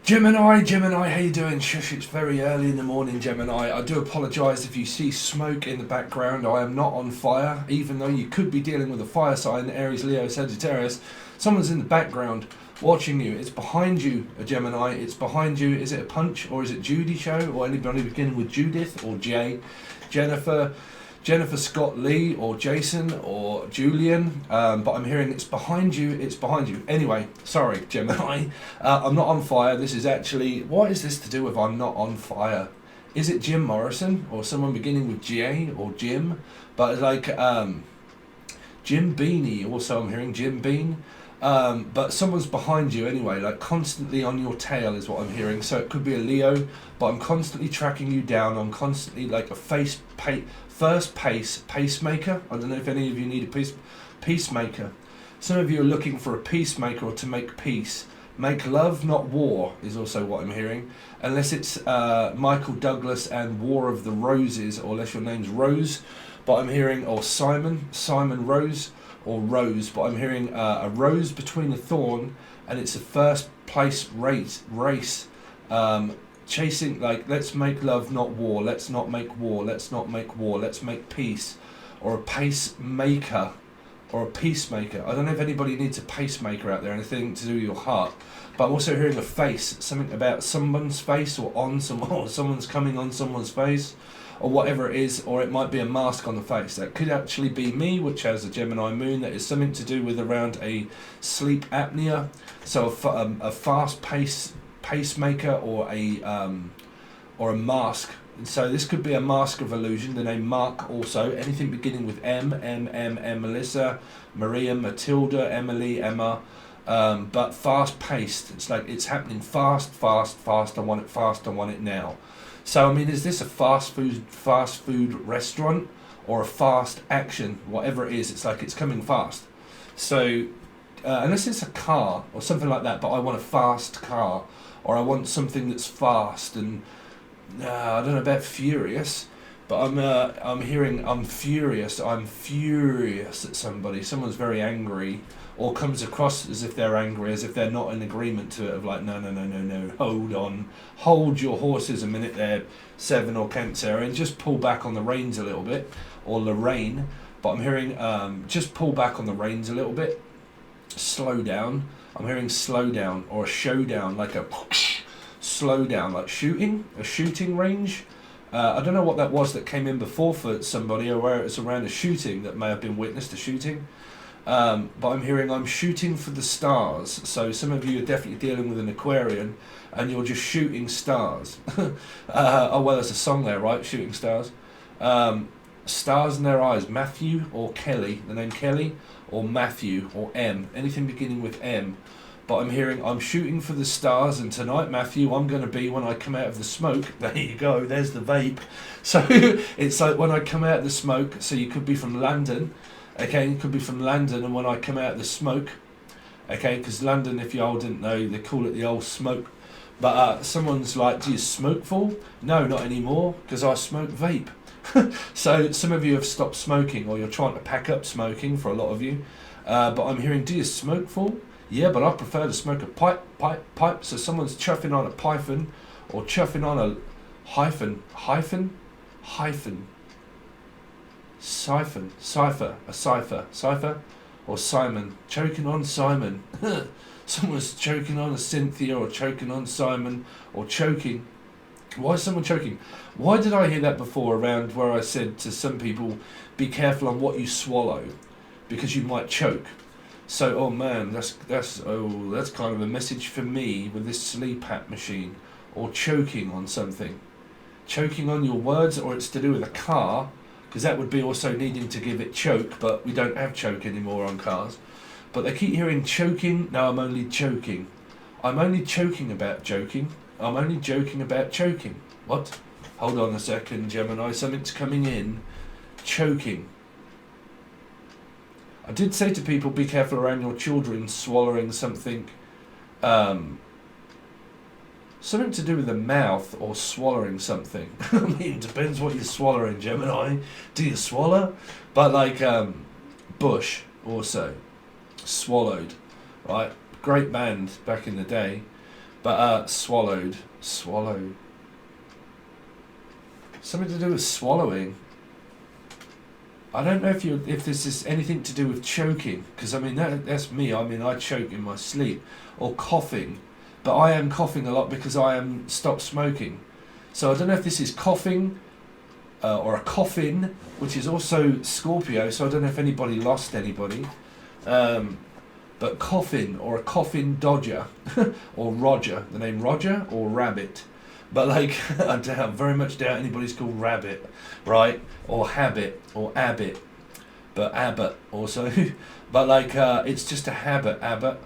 Gemini, how you doing? Shush, it's very early in the morning, Gemini. I do apologise if you see smoke in the background. I am not on fire, even though you could be dealing with a fire sign, Aries, Leo, Sagittarius. Someone's in the background watching you. It's behind you, a Gemini. It's behind you. Is it a Punch or is it Judy show? Or anybody beginning with Judith or Jay? Jennifer Scott Lee or Jason or Julian, but I'm hearing it's behind you, it's behind you. Anyway, sorry, Gemini, I'm not on fire. This is actually, what is this to do with I'm not on fire? Is it Jim Morrison or someone beginning with J or Jim? But like Jim Beanie, also I'm hearing Jim Bean. But someone's behind you anyway, like constantly on your tail is what I'm hearing. So it could be a Leo, but I'm constantly tracking you down. I'm constantly like a first pacemaker. I don't know if any of you need a peacemaker. Some of you are looking for a peacemaker or to make peace. Make love, not war, is also what I'm hearing. Unless it's Michael Douglas and War of the Roses, or unless your name's Rose. But I'm hearing, or Simon Rose, or Rose. But I'm hearing a rose between a thorn, and it's a first place race. Chasing, like, let's make love, not war. Let's not make war. Let's not make war. Let's make peace. Or a pacemaker. Or a peacemaker. I don't know if anybody needs a pacemaker out there, anything to do with your heart. But I'm also hearing a face. Something about someone's face or on someone. Or someone's coming on someone's face. Or whatever it is. Or it might be a mask on the face. That could actually be me, which has a Gemini moon. That is something to do with around a sleep apnea. So a fast pace pacemaker or a mask. And so this could be a mask of illusion. The name Mark also. Anything beginning with M, Melissa, Maria, Matilda, Emily, Emma. But fast paced. It's like it's happening fast. I want it fast. I want it now. So I mean, is this a fast food restaurant or a fast action? Whatever it is, it's like it's coming fast. So unless it's a car or something like that, but I want a fast car. Or I want something that's fast and I don't know about furious, but I'm hearing I'm furious at somebody. Someone's very angry, or comes across as if they're angry, as if they're not in agreement to it. Of like no, hold on, hold your horses a minute there, 7 or Cancer, and just pull back on the reins a little bit, or Lorraine. But I'm hearing just pull back on the reins a little bit, slow down. I'm hearing slow down or a showdown, like a slow down, like a shooting range. I don't know what that was that came in before for somebody, or where it's around a shooting that may have been witnessed a shooting. But I'm hearing I'm shooting for the stars. So some of you are definitely dealing with an Aquarian and you're just shooting stars. Oh well, there's a song there, right? Shooting stars. Stars in their eyes. Matthew or Kelly, the name Kelly, or Matthew or M, anything beginning with M. But I'm hearing I'm shooting for the stars, and tonight, Matthew, I'm going to be when I come out of the smoke. There you go, there's the vape. So it's like when I come out of the smoke, so you could be from London, okay, you could be from London, and when I come out of the smoke, okay, because London, if you all didn't know, they call it the old smoke. But someone's like, do you smoke full? No, not anymore, because I smoke vape. So some of you have stopped smoking, or you're trying to pack up smoking for a lot of you. But I'm hearing, do you smoke full? Yeah, but I prefer to smoke a pipe. So someone's chuffing on a python, or chuffing on a hyphen, cipher, or Simon, choking on Simon. Someone's choking on a Cynthia, or choking on Simon, or choking. Why is someone choking? Why did I hear that before around where I said to some people, be careful on what you swallow, because you might choke. So, oh man, that's kind of a message for me with this sleep app machine, or choking on something. Choking on your words, or it's to do with a car, because that would be also needing to give it choke, but we don't have choke anymore on cars. But they keep hearing choking. No, I'm only joking. I'm only choking about joking. I'm only joking about choking. What? Hold on a second, Gemini. Something's coming in. Choking. I did say to people, be careful around your children swallowing something. Something to do with the mouth or swallowing something. I mean, it depends what you're swallowing, Gemini. Do you swallow? But like Bush also. Swallowed. Right? Great band back in the day. But swallowed. Swallow. Something to do with swallowing. I don't know if this is anything to do with choking, because I mean that's me. I mean I choke in my sleep, or coughing, but I am coughing a lot because I am stopped smoking. So I don't know if this is coughing, or a coffin, which is also Scorpio. So I don't know if anybody lost anybody, but coffin or a coffin dodger, or Roger, the name Roger or Rabbit. But like, I very much doubt anybody's called Rabbit, right? Or Habit, or Abbott. But Abbott also. But like, it's just a habit, Abbott.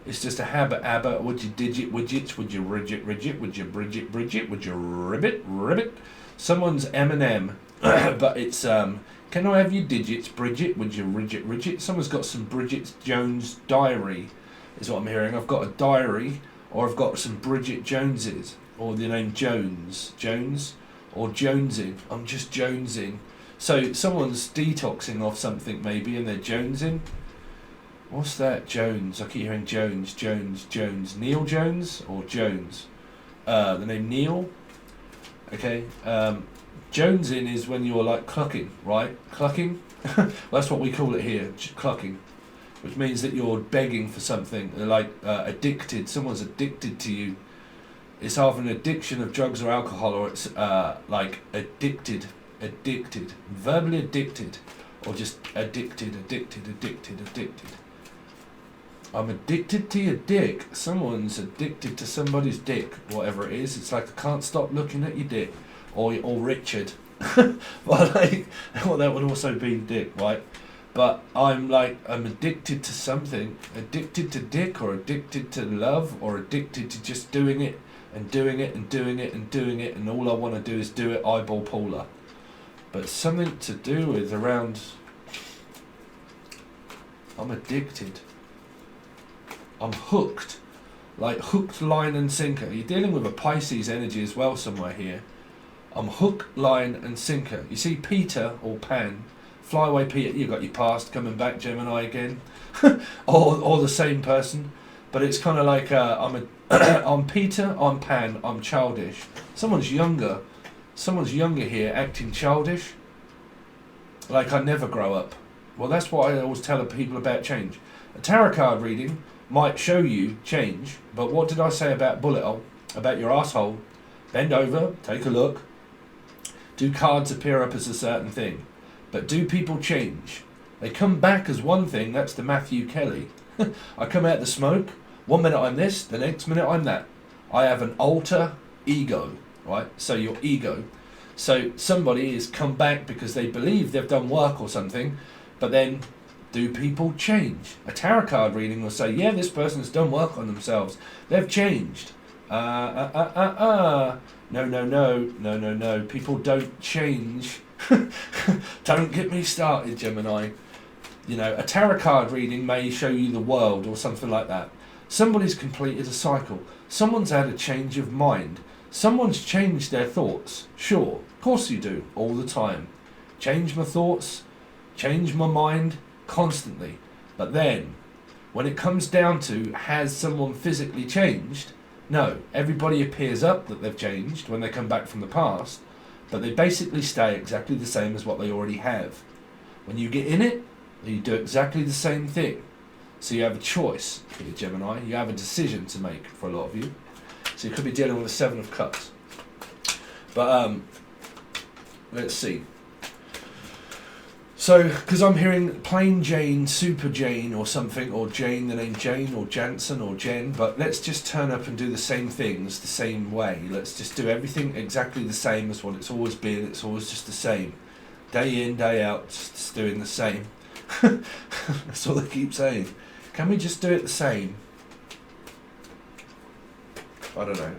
It's just a habit, Abbott. Would you digit widgets? Would you ridget? Would you bridget? Would you ribbit? Someone's Eminem. But it's, can I have your digits, Bridget? Would you ridget? Someone's got some Bridget Jones diary, is what I'm hearing. I've got a diary, or I've got some Bridget Joneses. Or the name Jones, or jonesing. I'm just jonesing. So someone's detoxing off something maybe, and they're jonesing. What's that? Jones. I keep hearing Jones. Neil Jones or Jones? The name Neil. Okay. Jonesing is when you're like clucking, right? Clucking. That's what we call it here. Clucking, which means that you're begging for something. Like addicted. Someone's addicted to you. It's either an addiction of drugs or alcohol, or it's like addicted, verbally addicted, or just addicted. I'm addicted to your dick. Someone's addicted to somebody's dick, whatever it is. It's like I can't stop looking at your dick, or Richard. But like, well, that would also be dick, right? But I'm addicted to something, addicted to dick, or addicted to love, or addicted to just doing it. And doing it, and all I want to do is do it, eyeball Paula. But something to do with around, I'm addicted. I'm hooked. Like hooked, line and sinker. You're dealing with a Pisces energy as well somewhere here. I'm hook, line and sinker. You see Peter or Pan, fly away Peter, you got your past coming back, Gemini again. or the same person. But it's kind of like I'm Peter, I'm Pan, I'm childish. Someone's younger here, acting childish. Like I never grow up. Well, that's what I always tell people about change. A tarot card reading might show you change, but what did I say about bullet hole? About your asshole? Bend over, take a look. Do cards appear up as a certain thing? But do people change? They come back as one thing. That's the Matthew Kelly. I come out the smoke. 1 minute I'm this, the next minute I'm that. I have an alter ego, right? So your ego. So somebody has come back because they believe they've done work or something, but then do people change? A tarot card reading will say, yeah, this person's done work on themselves. They've changed. No. People don't change. Don't get me started, Gemini. You know, a tarot card reading may show you the world or something like that. Somebody's completed a cycle. Someone's had a change of mind. Someone's changed their thoughts. Sure, of course you do, all the time. Change my thoughts, change my mind, constantly. But then, when it comes down to, has someone physically changed? No, everybody appears up that they've changed when they come back from the past, but they basically stay exactly the same as what they already have. When you get in it, you do exactly the same thing. So you have a choice here, Gemini. You have a decision to make for a lot of you. So you could be dealing with a 7 of Cups. But let's see. So, because I'm hearing plain Jane, super Jane or something, or Jane, the name Jane, or Jansen, or Jen, but let's just turn up and do the same things the same way. Let's just do everything exactly the same as what it's always been. It's always just the same. Day in, day out, just doing the same. That's all they keep saying. Can we just do it the same? I don't know.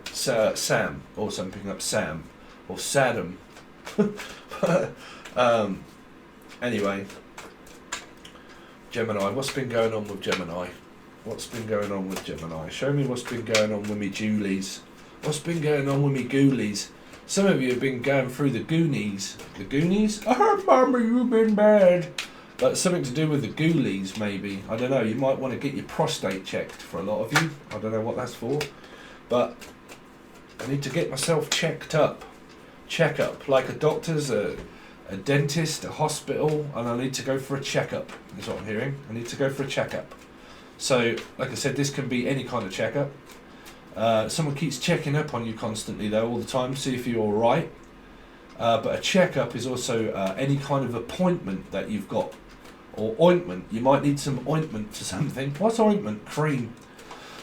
Sam, or something up Sam, or Saddam. Anyway, Gemini, what's been going on with Gemini? What's been going on with Gemini? Show me what's been going on with me Julies. What's been going on with me Ghoulies? Some of you have been going through the Goonies. The Goonies? Oh, Mama, you've been bad. But something to do with the Ghoulies, maybe. I don't know. You might want to get your prostate checked for a lot of you. I don't know what that's for. but I need to get myself checked up. Checkup, like a doctor's, a dentist, a hospital, and I need to go for a checkup, is what I'm hearing. I need to go for a checkup. So, like I said, this can be any kind of checkup. Someone keeps checking up on you constantly, though, all the time, to see if you're alright. But a checkup is also any kind of appointment that you've got. Or ointment. You might need some ointment for something. What's ointment? Cream.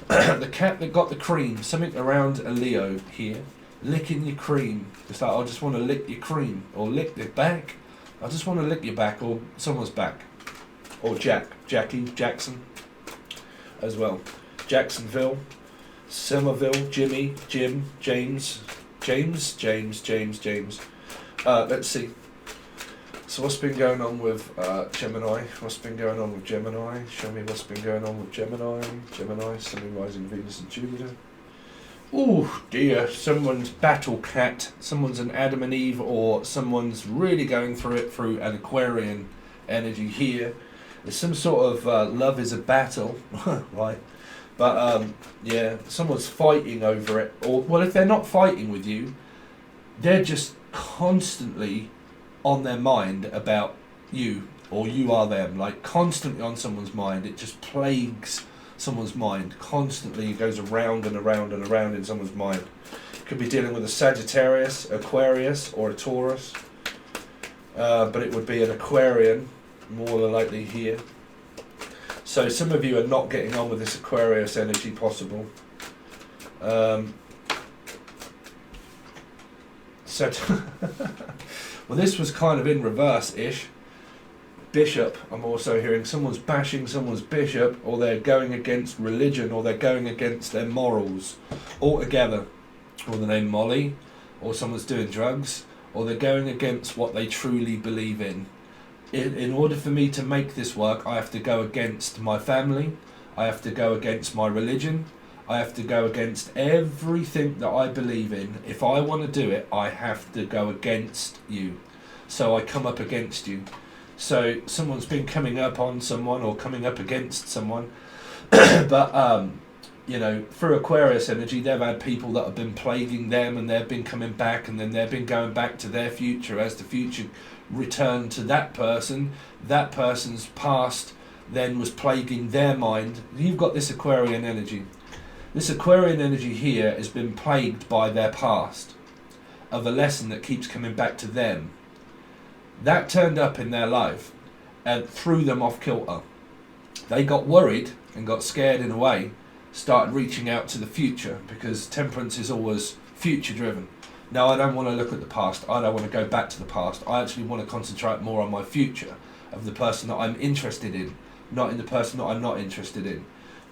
The cat that got the cream. Something around a Leo here. Licking your cream. It's like, I just want to lick your cream. Or lick the back. I just want to lick your back. Or someone's back. Or Jackie, Jackson. As well. Jacksonville. Somerville. Jimmy. Jim. James. Let's see. So what's been going on with Gemini? What's been going on with Gemini? Show me what's been going on with Gemini. Gemini, Sun, rising Venus and Jupiter. Oh dear, someone's battle cat. Someone's an Adam and Eve, or someone's really going through it through an Aquarian energy here. There's some sort of love is a battle, right? But yeah, someone's fighting over it. Or, well, if they're not fighting with you, they're just constantly on their mind about you, or you are them, like constantly on someone's mind. It just plagues someone's mind constantly. It goes around and around and around in someone's mind. Could be dealing with a Sagittarius, Aquarius, or a Taurus, but it would be an Aquarian more than likely here. So some of you are not getting on with this Aquarius energy, possible. So well, this was kind of in reverse-ish. Bishop, I'm also hearing someone's bashing someone's bishop, or they're going against religion, or they're going against their morals altogether. Or the name Molly, or someone's doing drugs, or they're going against what they truly believe in. In order for me to make this work, I have to go against my family, I have to go against my religion, I have to go against everything that I believe in. If I want to do it, I have to go against you. So I come up against you. So someone's been coming up on someone or coming up against someone. But, you know, through Aquarius energy, they've had people that have been plaguing them, and they've been coming back, and then they've been going back to their future as the future returned to that person. That person's past then was plaguing their mind. You've got this Aquarian energy. This Aquarian energy here has been plagued by their past, of a lesson that keeps coming back to them. That turned up in their life and threw them off kilter. They got worried and got scared in a way, started reaching out to the future, because temperance is always future driven. Now, I don't want to look at the past, I don't want to go back to the past, I actually want to concentrate more on my future, of the person that I'm interested in, not in the person that I'm not interested in.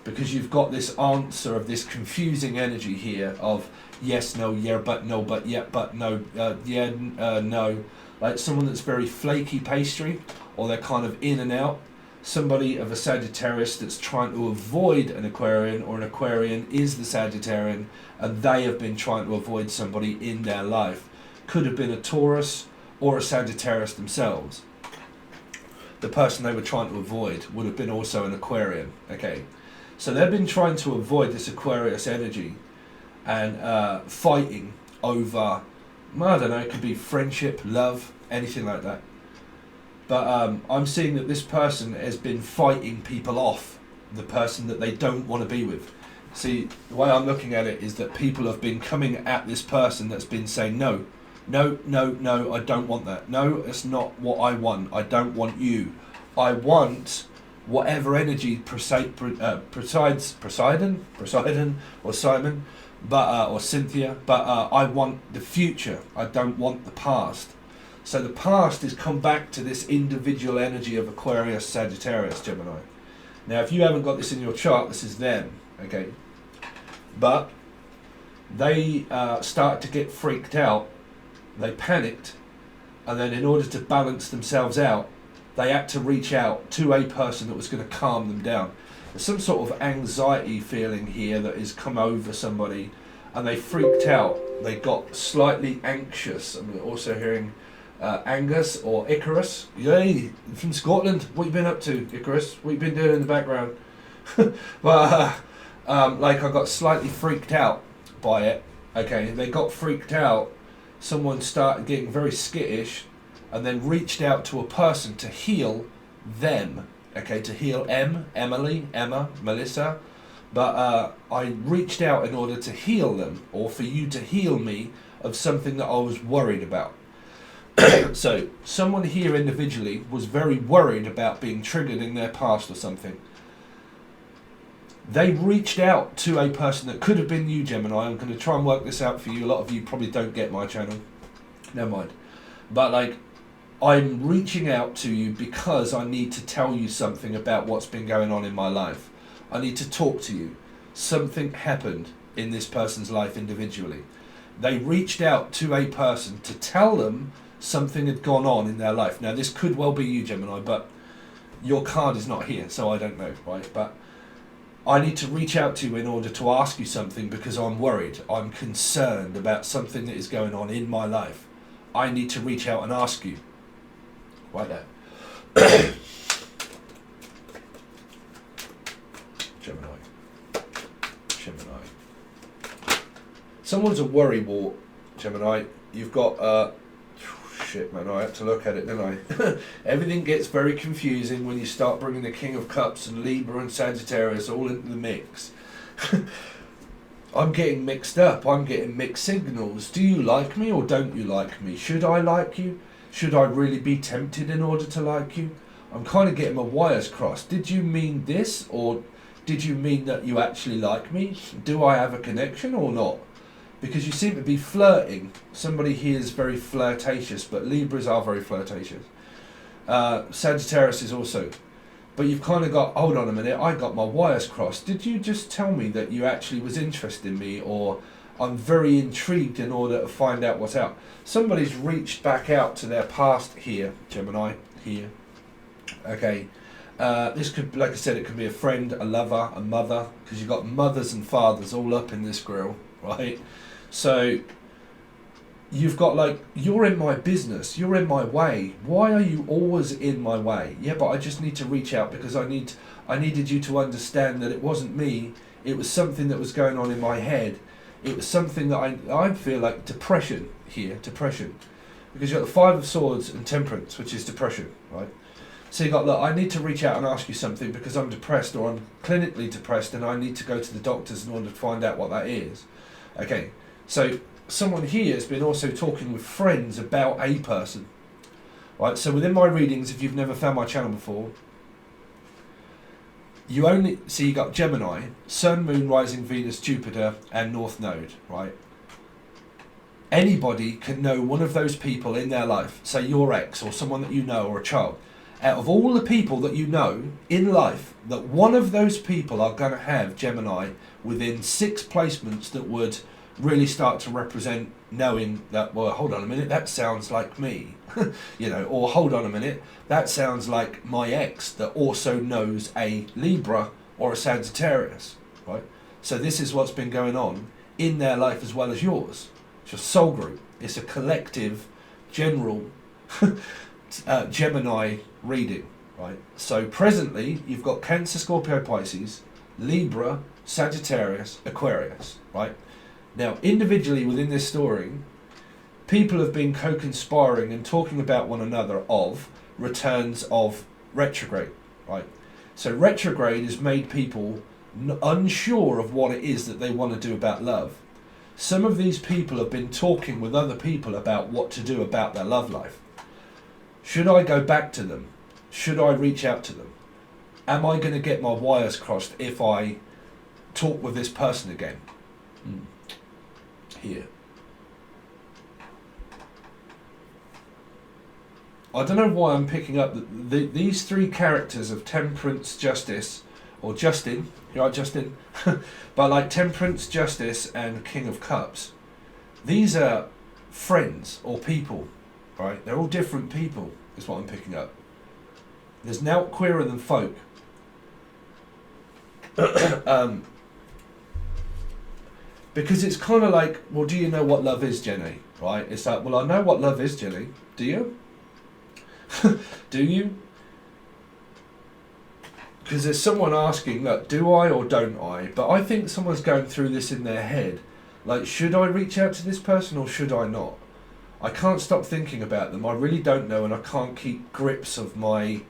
Because you've got this answer of this confusing energy here of yes, no, yeah, but no, but yeah, but no, yeah, no. Like someone that's very flaky pastry, or they're kind of in and out. Somebody of a Sagittarius that's trying to avoid an Aquarian, or an Aquarian is the Sagittarian, and they have been trying to avoid somebody in their life. Could have been a Taurus or a Sagittarius themselves. The person they were trying to avoid would have been also an Aquarian, okay? So they've been trying to avoid this Aquarius energy and fighting over, I don't know, it could be friendship, love, anything like that. But I'm seeing that this person has been fighting people off, the person that they don't want to be with. See, the way I'm looking at it is that people have been coming at this person that's been saying, no, no, no, no, I don't want that. No, it's not what I want. I don't want you. I want whatever energy Poseidon or Simon, but or Cynthia, but I want the future. I don't want the past. So the past has come back to this individual energy of Aquarius, Sagittarius, Gemini. Now, if you haven't got this in your chart, this is them, okay? But they started to get freaked out. They panicked, and then in order to balance themselves out, they had to reach out to a person that was going to calm them down. There's some sort of anxiety feeling here that has come over somebody, and they freaked out. They got slightly anxious. I'm also hearing Angus or Icarus. Yay, from Scotland. What you been up to, Icarus? What you been doing in the background? But like, I got slightly freaked out, by it. Okay, they got freaked out. Someone started getting very skittish, and then reached out to a person to heal them. Okay, to heal Emily, Emma, Melissa. But I reached out in order to heal them, or for you to heal me of something that I was worried about. So someone here individually was very worried about being triggered in their past or something. They reached out to a person that could have been you, Gemini. I'm going to try and work this out for you. A lot of you probably don't get my channel. Never mind. But like, I'm reaching out to you because I need to tell you something about what's been going on in my life. I need to talk to you. Something happened in this person's life individually. They reached out to a person to tell them something had gone on in their life. Now, this could well be you, Gemini, but your card is not here, so I don't know, right? But I need to reach out to you in order to ask you something because I'm worried. I'm concerned about something that is going on in my life. I need to reach out and ask you. Right there. Gemini. Someone's a worry wart, Gemini. You've got, shit man, I had to look at it, didn't I? Everything gets very confusing when you start bringing the King of Cups and Libra and Sagittarius all into the mix. I'm getting mixed up. I'm getting mixed signals. Do you like me or don't you like me? Should I like you? Should I really be tempted in order to like you? I'm kind of getting my wires crossed. Did you mean this, or did you mean that you actually like me? Do I have a connection or not? Because you seem to be flirting. Somebody here is very flirtatious, but Libras are very flirtatious. Sagittarius is also. But you've kind of got, hold on a minute, I got my wires crossed. Did you just tell me that you actually was interested in me, or I'm very intrigued in order to find out what's out? Somebody's reached back out to their past here, Gemini, here. Okay. This could, like I said, it could be a friend, a lover, a mother, because you've got mothers and fathers all up in this grill, right? So you've got like, you're in my business, you're in my way. Why are you always in my way? Yeah, but I just need to reach out because I needed you to understand that it wasn't me. It was something that was going on in my head. It was something that I feel like depression here, depression. Because you've got the Five of Swords and Temperance, which is depression, right? So you got, look, I need to reach out and ask you something because I'm depressed, or I'm clinically depressed and I need to go to the doctors in order to find out what that is. Okay, so someone here has been also talking with friends about a person. Right, so within my readings, if you've never found my channel before, you only, so you got Gemini, Sun, Moon, Rising, Venus, Jupiter, and North Node, right? Anybody can know one of those people in their life, say your ex or someone that you know or a child. Out of all the people that you know in life, that one of those people are going to have Gemini within 6 placements that would really start to represent knowing that, well, hold on a minute, that sounds like me. You know, or hold on a minute, that sounds like my ex that also knows a Libra or a Sagittarius, right? So this is what's been going on in their life as well as yours. It's your soul group. It's a collective, general Gemini reading, right? So presently, you've got Cancer, Scorpio, Pisces, Libra, Sagittarius, Aquarius, right? Now, individually within this story, people have been co-conspiring and talking about one another of returns of retrograde, right? So retrograde has made people unsure of what it is that they want to do about love. Some of these people have been talking with other people about what to do about their love life. Should I go back to them? Should I reach out to them? Am I going to get my wires crossed if I talk with this person again? Here. I don't know why I'm picking up these 3 characters of Temperance, Justice, or Justin, you right, Justin? But like Temperance, Justice, and King of Cups. These are friends or people, right? They're all different people, is what I'm picking up. There's now queerer than folk. Because it's kind of like, well, do you know what love is, Jenny? Right? It's like, well, I know what love is, Jenny. Do you? Do you? Because there's someone asking, look, do I or don't I? But I think someone's going through this in their head. Like, should I reach out to this person or should I not? I can't stop thinking about them. I really don't know, and I can't keep grips of my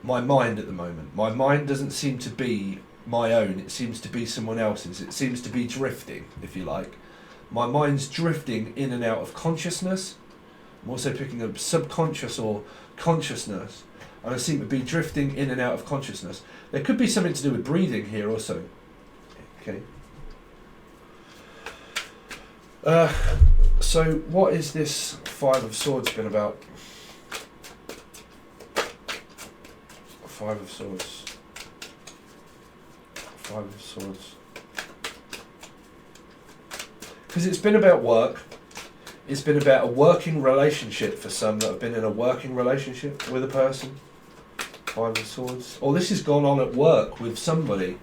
mind at the moment. My mind doesn't seem to be my own. It seems to be someone else's. It seems to be drifting, if you like. My mind's drifting in and out of consciousness. I'm also picking up subconscious or consciousness, and I seem to be drifting in and out of consciousness. There could be something to do with breathing here also. Okay. So what is this Five of Swords been about? Five of Swords. Five of Swords. Because it's been about work. It's been about a working relationship for some that have been in a working relationship with a person. Five of Swords. Or this has gone on at work with somebody,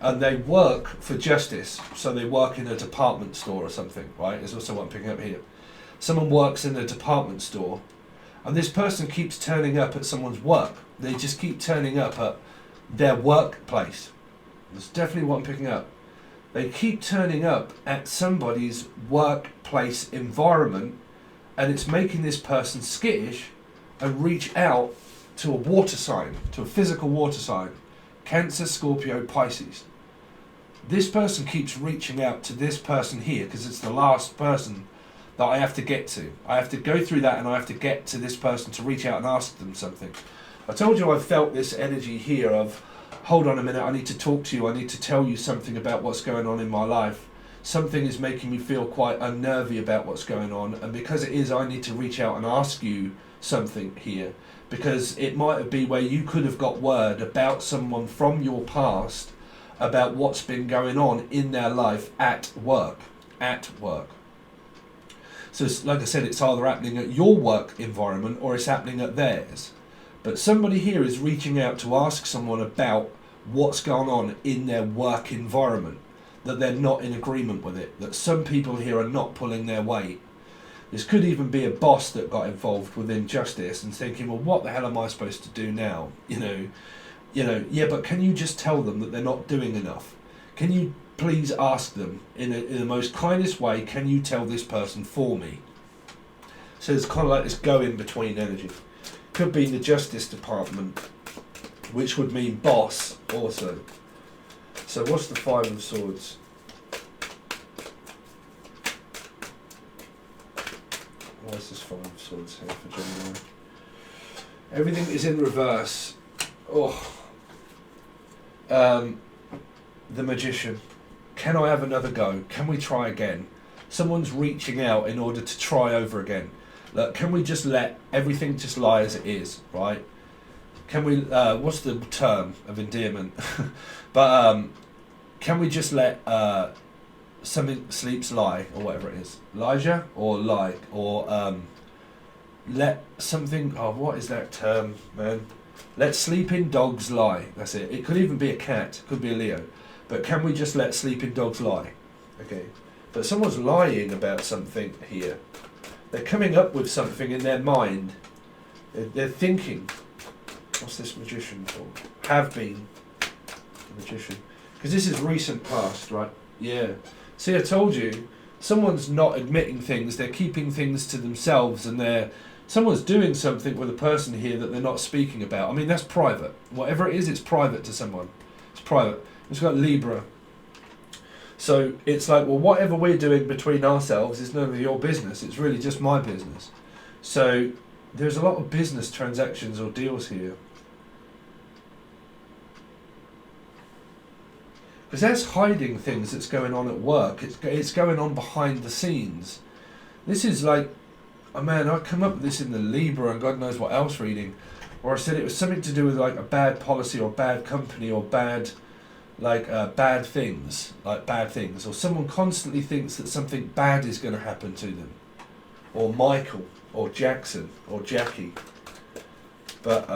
and they work for justice. So they work in a department store or something, right? There's also what I'm picking up here. Someone works in a department store, and this person keeps turning up at someone's work. They just keep turning up at their workplace. That's definitely what I'm picking up. They keep turning up at somebody's workplace environment, and it's making this person skittish and reach out to a water sign, to a physical water sign. Cancer, Scorpio, Pisces. This person keeps reaching out to this person here because it's the last person that I have to get to. I have to go through that, and I have to get to this person to reach out and ask them something. I told you I felt this energy here of, hold on a minute, I need to talk to you, I need to tell you something about what's going on in my life. Something is making me feel quite unnervy about what's going on, and because it is, I need to reach out and ask you something here, because it might be where you could have got word about someone from your past about what's been going on in their life at work. So it's, like I said, it's either happening at your work environment or it's happening at theirs. But somebody here is reaching out to ask someone about what's going on in their work environment, that they're not in agreement with it, that some people here are not pulling their weight. This could even be a boss that got involved within justice and thinking, well, what the hell am I supposed to do now? Yeah, but can you just tell them that they're not doing enough? Can you please ask them in the most kindest way, can you tell this person for me? So it's kind of like this go-in-between energy. Could be the Justice Department, which would mean boss also. So what's the Five of Swords? Why is this Five of Swords here for Gemini? Everything is in reverse. The Magician. Can I have another go? Can we try again? Someone's reaching out in order to try over again. Look, can we just let everything just lie as it is, right? Can we, what's the term of endearment? But can we just let something sleeps lie, or whatever it is? Elijah or lie, or let something, what is that term, man? Let sleeping dogs lie. That's it. It could even be a cat, it could be a Leo. But can we just let sleeping dogs lie? Okay. But someone's lying about something here. They're coming up with something in their mind. They're thinking. What's this Magician for? Have been. The Magician. Because this is recent past, right? Yeah. See, I told you. Someone's not admitting things. They're keeping things to themselves, and someone's doing something with a person here that they're not speaking about. I mean, that's private. Whatever it is, it's private to someone. It's private. It's got Libra. So it's like, well, whatever we're doing between ourselves is none of your business. It's really just my business. So there's a lot of business transactions or deals here. Because that's hiding things that's going on at work. It's going on behind the scenes. This is like, oh man, I come up with this in the Libra and God knows what else reading. Or I said it was something to do with like a bad policy or bad company or bad things, or someone constantly thinks that something bad is going to happen to them, or Michael, or Jackson, or Jackie. But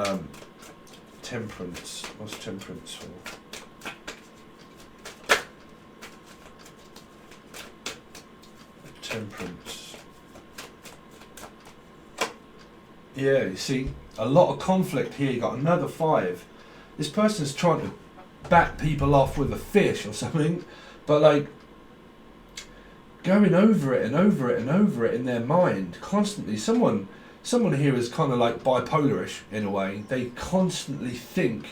Temperance, what's Temperance for? Temperance. Yeah, you see, a lot of conflict here. You got another 5. This person's trying to bat people off with a fish or something, but like, going over it and over it and over it in their mind constantly. Someone here is kind of like bipolarish in a way. They constantly think.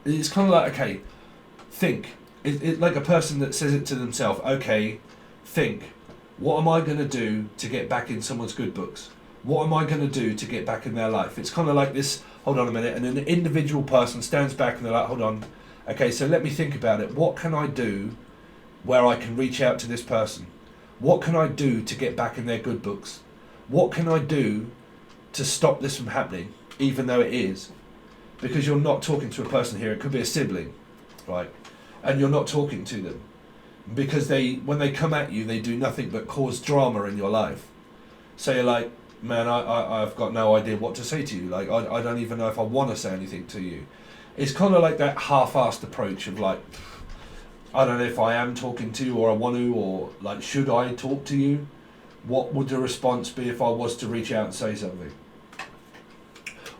It's kind of like, okay, think. It's like a person that says it to themselves. Okay, think. What am I going to do to get back in someone's good books? What am I going to do to get back in their life? It's kind of like this, hold on a minute, and an individual person stands back and they're like, hold on, okay, so let me think about it. What can I do where I can reach out to this person? What can I do to get back in their good books? What can I do to stop this from happening, even though it is? Because you're not talking to a person here, it could be a sibling, right? And you're not talking to them. Because when they come at you, they do nothing but cause drama in your life. So you're like, man, I've got no idea what to say to you. Like, I don't even know if I want to say anything to you. It's kind of like that half-assed approach of like, I don't know if I am talking to you or I want to, or like, should I talk to you? What would the response be if I was to reach out and say something?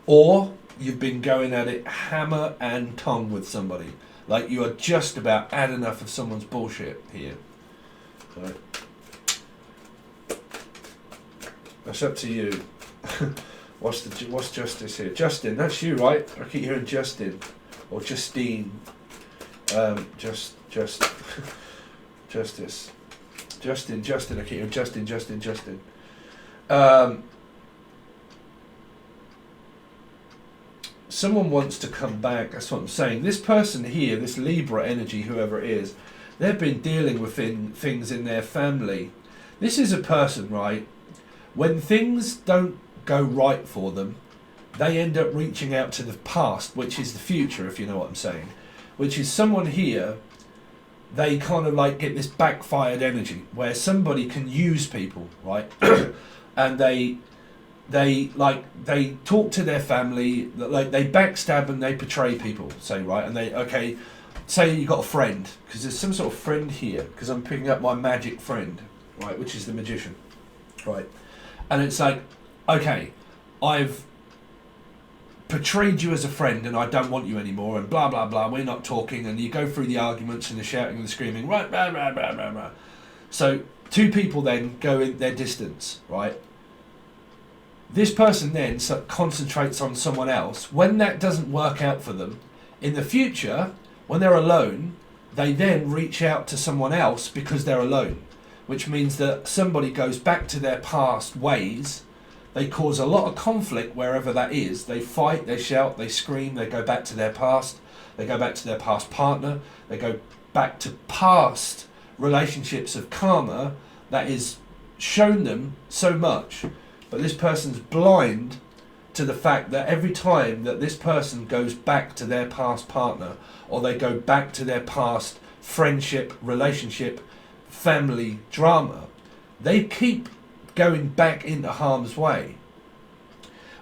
Or you've been going at it hammer and tongue with somebody. Like, you are just about had enough of someone's bullshit here. Right. That's up to you. What's justice here? Justin, that's you, right? I keep hearing Justin or Justine. Justice. Justin. I keep hearing Justin. Someone wants to come back. That's what I'm saying. This person here, this Libra energy, whoever it is, they've been dealing with things in their family. This is a person, right? When things don't go right for them, they end up reaching out to the past, which is the future, if you know what I'm saying. Which is someone here, they kind of like get this backfired energy where somebody can use people, right? And they talk to their family, like they backstab and they betray people, say, right? And say you got a friend, because there's some sort of friend here, because I'm picking up my magic friend, right, which is the magician, right? And it's like, okay, I've portrayed you as a friend and I don't want you anymore and blah, blah, blah, we're not talking, and you go through the arguments and the shouting and the screaming, right, blah, blah, blah, blah, blah. So two people then go in their distance, right? This person then concentrates on someone else. When that doesn't work out for them, in the future, when they're alone, they then reach out to someone else because they're alone, which means that somebody goes back to their past ways. They cause a lot of conflict wherever that is. They fight, they shout, they scream, they go back to their past, they go back to their past partner, they go back to past relationships of karma that is shown them so much. But this person's blind to the fact that every time that this person goes back to their past partner, or they go back to their past friendship, relationship, family drama, they keep going back into harm's way.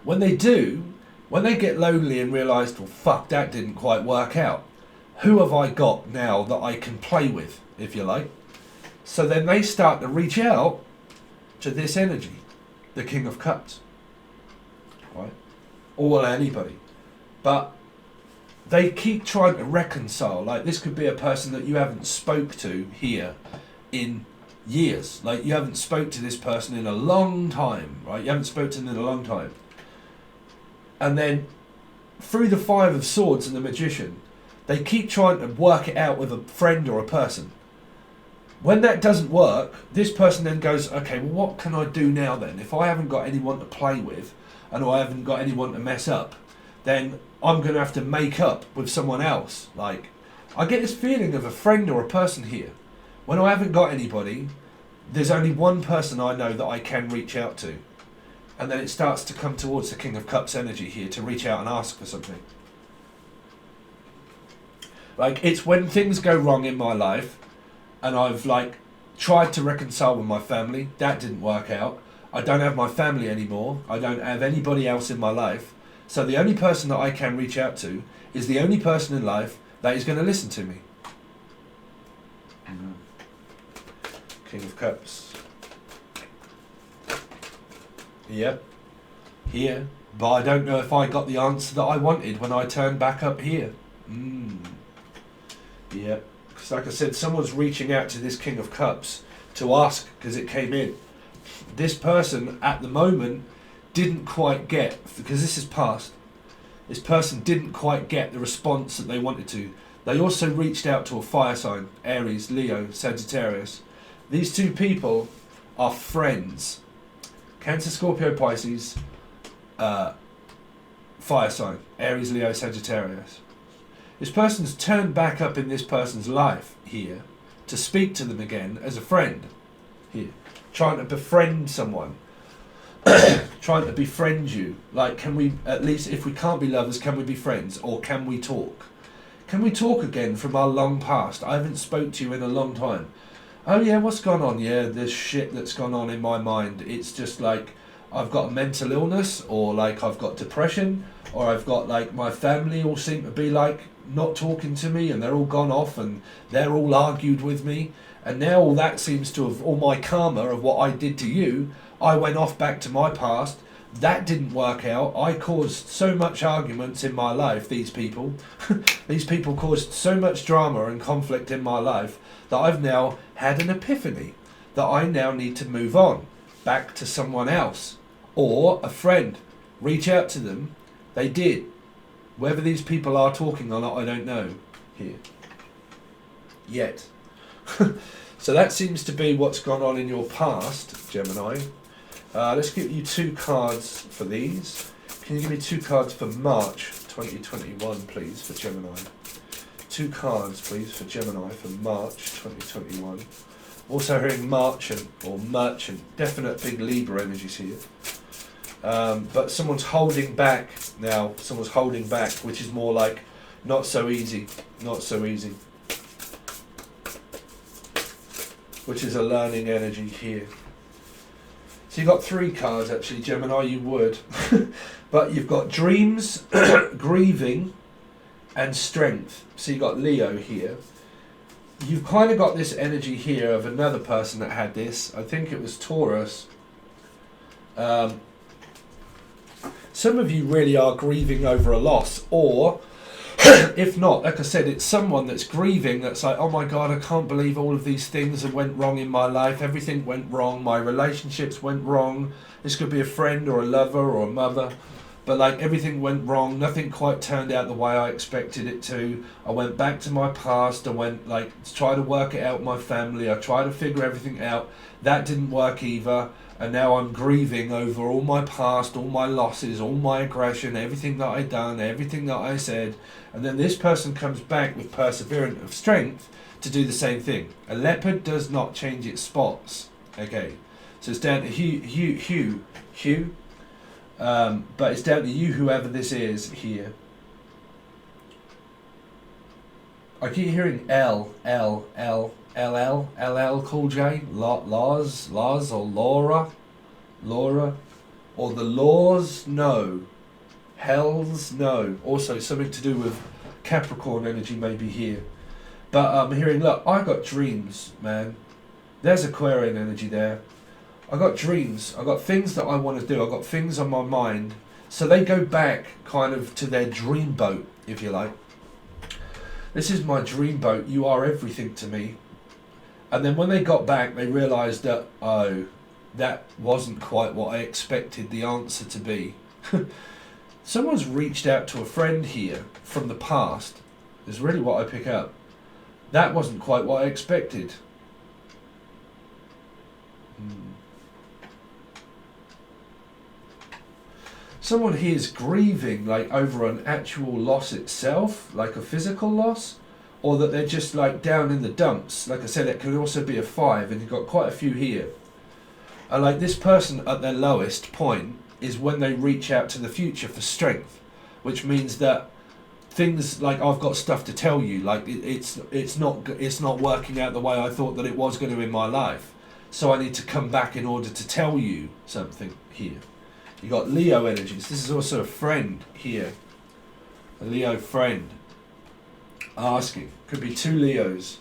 When they do, when they get lonely and realise, well, fuck, that didn't quite work out, who have I got now that I can play with, if you like? So then they start to reach out to this energy, the King of Cups, right? Or anybody. But they keep trying to reconcile. Like, this could be a person that you haven't spoke to here in years. Like, you haven't spoke to this person in a long time, right? You haven't spoken to them in a long time. And then through the Five of Swords and the Magician, they keep trying to work it out with a friend or a person. When that doesn't work, this person then goes, okay, well, what can I do now then? If I haven't got anyone to play with and I haven't got anyone to mess up, then I'm going to have to make up with someone else. Like, I get this feeling of a friend or a person here. When I haven't got anybody, there's only one person I know that I can reach out to. And then it starts to come towards the King of Cups energy here to reach out and ask for something. Like, it's when things go wrong in my life and I've like tried to reconcile with my family, that didn't work out. I don't have my family anymore. I don't have anybody else in my life. So the only person that I can reach out to is the only person in life that is going to listen to me. King of Cups. Yep. Here. But I don't know if I got the answer that I wanted when I turned back up here. Yep. like I said, someone's reaching out to this King of Cups to ask, because it came in. This person at the moment didn't quite get, because this is past, this person didn't quite get the response that they wanted to. They also reached out to a fire sign, Aries, Leo, Sagittarius. These two people are friends. Cancer, Scorpio, Pisces, fire sign, Aries, Leo, Sagittarius. This person's turned back up in this person's life here to speak to them again as a friend here. Trying to befriend someone. Trying to befriend you. Like, can we, at least if we can't be lovers, can we be friends? Or can we talk? Can we talk again from our long past? I haven't spoke to you in a long time. Oh yeah, what's gone on? Yeah, there's shit that's gone on in my mind. It's just like, I've got a mental illness, or like I've got depression, or I've got like my family all seem to be like not talking to me, and they're all gone off and they're all argued with me. And now all that seems to have, all my karma of what I did to you, I went off back to my past. That didn't work out. I caused so much arguments in my life, these people. These people caused so much drama and conflict in my life that I've now had an epiphany that I now need to move on back to someone else or a friend. Reach out to them. They did. Whether these people are talking or not, I don't know here yet. So that seems to be what's gone on in your past, Gemini. Let's give you 2 cards for these. Can you give me 2 cards for March 2021, please, for Gemini? 2 cards, please, for Gemini for March 2021. Also hearing merchant or merchant, definite big Libra energies here. But someone's holding back now. Someone's holding back, which is more like not so easy, not so easy. Which is a learning energy here. So you've got 3 cards actually, Gemini, you would. But you've got dreams, grieving, and strength. So you've got Leo here. You've kind of got this energy here of another person that had this. I think it was Taurus. Some of you really are grieving over a loss, or if not, like I said, it's someone that's grieving, that's like, oh my God, I can't believe all of these things that went wrong in my life. Everything went wrong. My relationships went wrong. This could be a friend or a lover or a mother. But like everything went wrong. Nothing quite turned out the way I expected it to. I went back to my past. I went like to try to work it out with my family. I tried to figure everything out. That didn't work either. And now I'm grieving over all my past, all my losses, all my aggression, everything that I done, everything that I said. And then this person comes back with perseverance of strength to do the same thing. A leopard does not change its spots. Okay, so it's down to Hugh. But it's down to you, whoever this is here. I keep hearing L, Cool J, Lars, or Laura, or the laws, no, hells, no. Also something to do with Capricorn energy maybe here. But I'm hearing, look, I got dreams, man. There's Aquarian energy there. I got dreams. I got things that I want to do. I got things on my mind. So they go back kind of to their dream boat, if you like. This is my dream boat. You are everything to me. And then when they got back, they realised that, oh, that wasn't quite what I expected the answer to be. Someone's reached out to a friend here from the past, is really what I pick up. That wasn't quite what I expected. Someone here is grieving like over an actual loss itself, like a physical loss, or that they're just like down in the dumps. Like I said, it can also be a 5, and you've got quite a few here. And like this person at their lowest point is when they reach out to the future for strength, which means that things like, I've got stuff to tell you, like it's not working out the way I thought that it was going to in my life. So I need to come back in order to tell you something here. You got Leo energies. This is also a friend here. A Leo friend. Asking. Could be 2 Leos.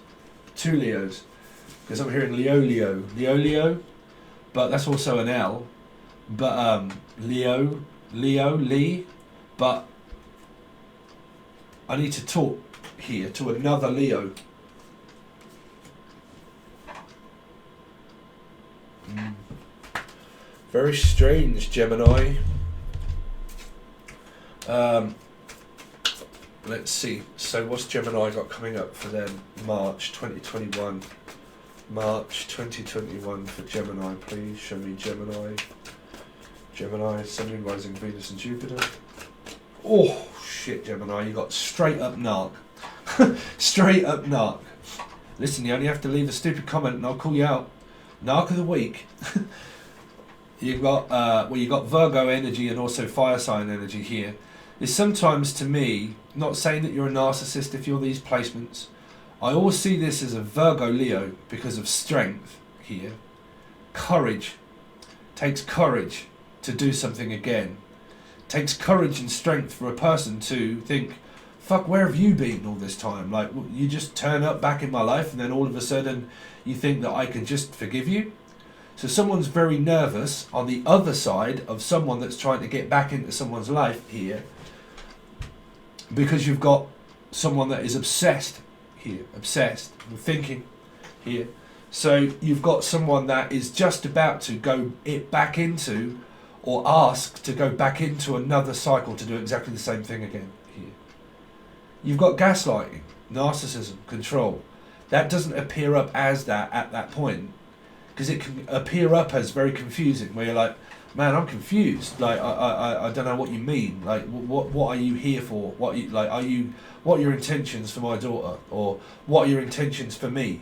2 Leos. Because I'm hearing Leo. But that's also an L. But Lee. But I need to talk here to another Leo. Very strange, Gemini. Let's see. So what's Gemini got coming up for them? March 2021. March 2021 for Gemini. Please show me Gemini. Gemini, Sun, rising Venus and Jupiter. Oh shit, Gemini, you got straight up narc. Straight up narc. Listen, you only have to leave a stupid comment and I'll call you out. Narc of the week. You got well, you got Virgo energy and also fire sign energy here. Is sometimes to me, not saying that you're a narcissist if you're these placements, I always see this as a Virgo Leo because of strength here. Courage. Takes courage to do something again. Takes courage and strength for a person to think, fuck, where have you been all this time? Like, you just turn up back in my life and then all of a sudden you think that I can just forgive you? So someone's very nervous on the other side of someone that's trying to get back into someone's life here, because you've got someone that is obsessed here, obsessed with thinking here. So you've got someone that is just about to go back into, or ask to go back into another cycle to do exactly the same thing again here. You've got gaslighting, narcissism, control. That doesn't appear up as that at that point, because it can appear up as very confusing, where you're like, man, I'm confused. Like, I don't know what you mean. Like, what are you here for? What are your intentions for my daughter? Or what are your intentions for me?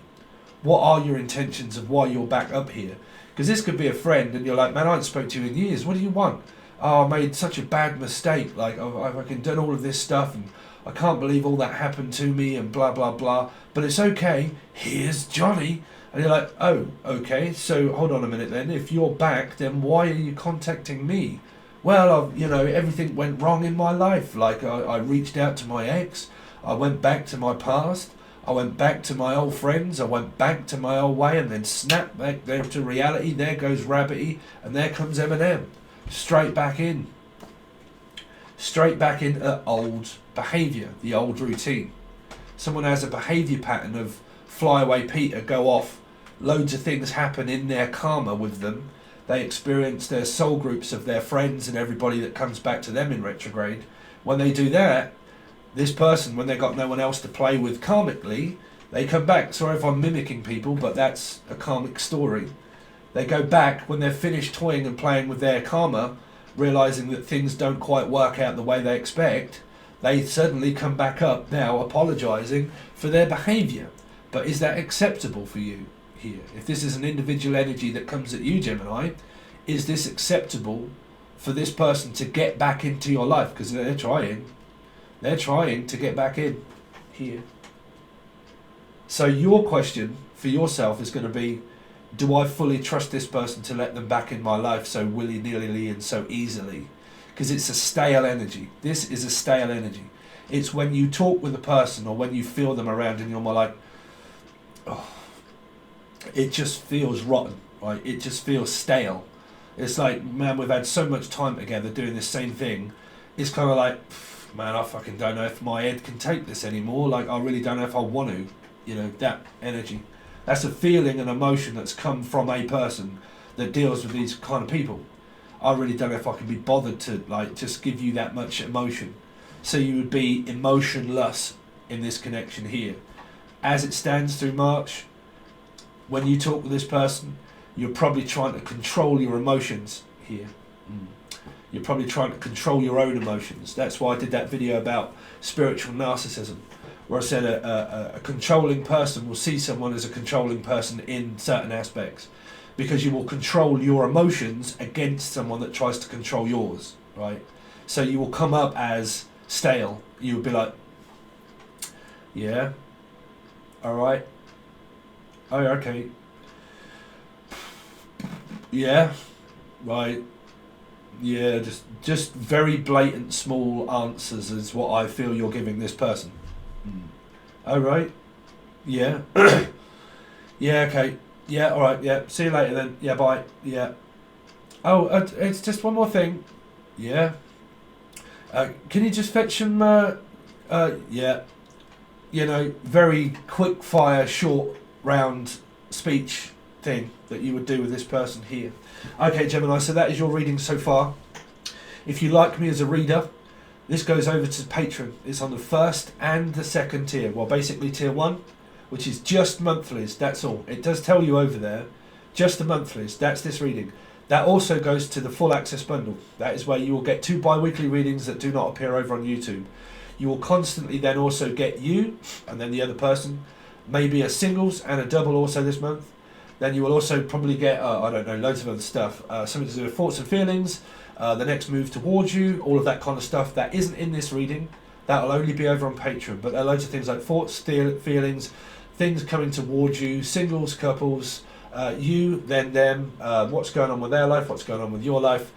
What are your intentions of why you're back up here? Because this could be a friend and you're like, man, I haven't spoken to you in years. What do you want? Oh, I made such a bad mistake. Like, I've fucking done all of this stuff and I can't believe all that happened to me and blah, blah, blah. But it's okay. Here's Johnny. And you're like, oh, okay, so hold on a minute then. If you're back, then why are you contacting me? Well, everything went wrong in my life. Like, I reached out to my ex. I went back to my past. I went back to my old friends. I went back to my old way and then snap back there to reality. There goes Rabbity and there comes Eminem. Straight back in. Straight back into old behaviour, the old routine. Someone has a behaviour pattern of fly away Peter, go off. Loads of things happen in their karma with them. They experience their soul groups of their friends and everybody that comes back to them in retrograde. When they do that, this person, when they got no one else to play with karmically, they come back. Sorry if I'm mimicking people, but that's a karmic story. They go back when they're finished toying and playing with their karma, realising that things don't quite work out the way they expect. They suddenly come back up now apologising for their behaviour. But is that acceptable for you here? If this is an individual energy that comes at you, Gemini, is this acceptable for this person to get back into your life? Because they're trying. They're trying to get back in here. So your question for yourself is going to be, do I fully trust this person to let them back in my life so willy-nilly and so easily? Because it's a stale energy. This is a stale energy. It's when you talk with a person or when you feel them around and you're more like, oh, it just feels rotten, right? It just feels stale. It's like, man, we've had so much time together doing the same thing. It's kind of like, man, I fucking don't know if my head can take this anymore. Like, I really don't know if I want to, that energy. That's a feeling and emotion that's come from a person that deals with these kind of people. I really don't know if I can be bothered to, like, just give you that much emotion. So you would be emotionless in this connection here. As it stands through March, when you talk with this person, you're probably trying to control your emotions here. You're probably trying to control your own emotions. That's why I did that video about spiritual narcissism, where I said a controlling person will see someone as a controlling person in certain aspects, because you will control your emotions against someone that tries to control yours, right? So you will come up as stale. You will be like, yeah, all right, oh, okay, yeah, right, yeah, just very blatant small answers is what I feel you're giving this person. Oh, right, yeah, yeah, okay, yeah, all right, yeah, see you later then, yeah, bye, yeah, oh, it's just one more thing, yeah, can you just fetch some, yeah, very quick fire, short, round speech thing that you would do with this person here. Okay, Gemini, so that is your reading so far. If you like me as a reader, this goes over to Patron. It's on the first and the second tier. Well, basically tier 1, which is just monthlies, that's all. It does tell you over there, just the monthlies, that's this reading. That also goes to the full access bundle. That is where you will get 2 bi-weekly readings that do not appear over on YouTube. You will constantly then also get you, and then the other person, maybe a singles and a double also this month. Then you will also probably get, I don't know, loads of other stuff. Something to do with thoughts and feelings, the next move towards you, all of that kind of stuff that isn't in this reading. That will only be over on Patreon. But there are loads of things like thoughts, feelings, things coming towards you, singles, couples, you, then them, what's going on with their life, what's going on with your life,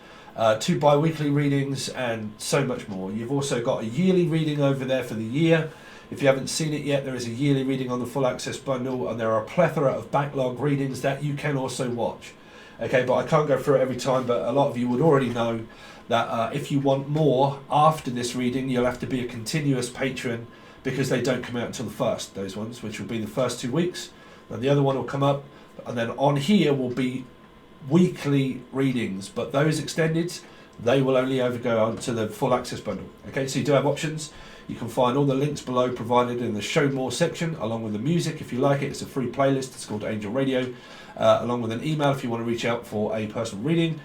2 bi-weekly readings, and so much more. You've also got a yearly reading over there for the year. If you haven't seen it yet, there is a yearly reading on the full access bundle, and there are a plethora of backlog readings that you can also watch. Okay, but I can't go through it every time, but a lot of you would already know that if you want more after this reading, you'll have to be a continuous patron, because they don't come out until the first, those ones, which will be the first 2 weeks. And the other one will come up, and then on here will be weekly readings, but those extended, they will only ever go on to the full access bundle. Okay, so you do have options. You can find all the links below provided in the show more section, along with the music if you like it. It's a free playlist, it's called Angel Radio, along with an email if you want to reach out for a personal reading.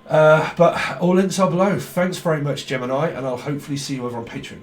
But all links are below. Thanks very much, Gemini, and I'll hopefully see you over on Patreon.